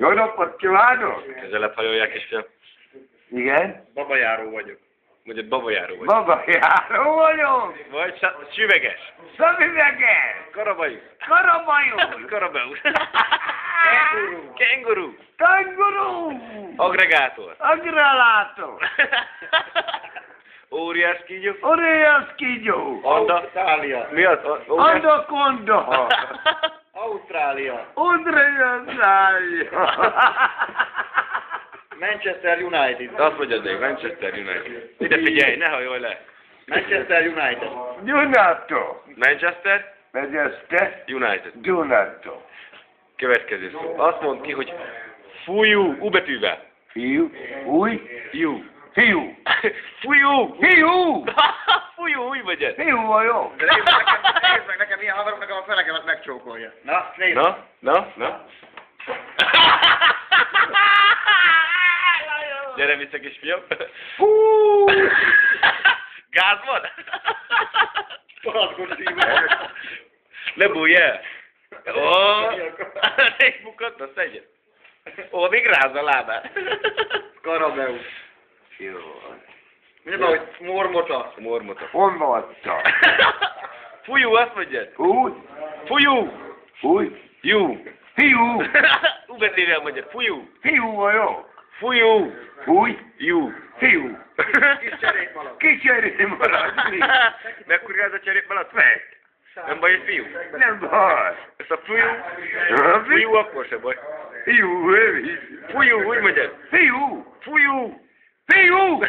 Jó napot kívánok! Közelebb hajolják is fel. Igen? Babajáró vagyok. Mondjad, babajáró vagyok. Babajáró vagyok! Vagy süveges. Szemüveges! Karabajus. Karabajus! Karabeus. Kenguru! Kenguru. Kenguru! Agregátor. Agregátor! Óriás kígyó. Óriás kígyó! Ausztrália. Mi az? Anakonda! Ausztrália. Ausztrália! Manchester United. Azt mondjad még, Manchester United. Ide figyelj, ne hajolj le. Manchester United. Dunato! Manchester Manchester United. Dunato! Következő szó. Azt mondd ki, hogy fújú, U betűvel. Fiú, új, Jú. fiú, Fújú. fiú, Fújú, új vagy ez. fiú vagyok. De nézd meg nekem milyen haveroknak a felekemet megcsókolja. Na, nézd. Na. Gyere vissza, kisfiam. Hú! Gáz van? Parazgos szívvel. Ne bújj el. Ó, egy bukott, azt egyet. Ó, még ráz a lábát. Karabeus. Jó. Mondja, hogy mormota. Mormota. Honnan adta? Fújú, azt mondjad. Új, Fújú. új, Jú. fiú, U betűvel mondjad. Fújú. fiú vagyok. Fújú. Új, Jú. fiú. Kis cserépmalac. Kicserélem maradni. Mekkora ez a cserépmalac? Nem baj, egy fiú. Nem baj. Ez a fújú akkor se baj. Fiú, Fújú, úgy mondjad. fiú, Fújú. fiú.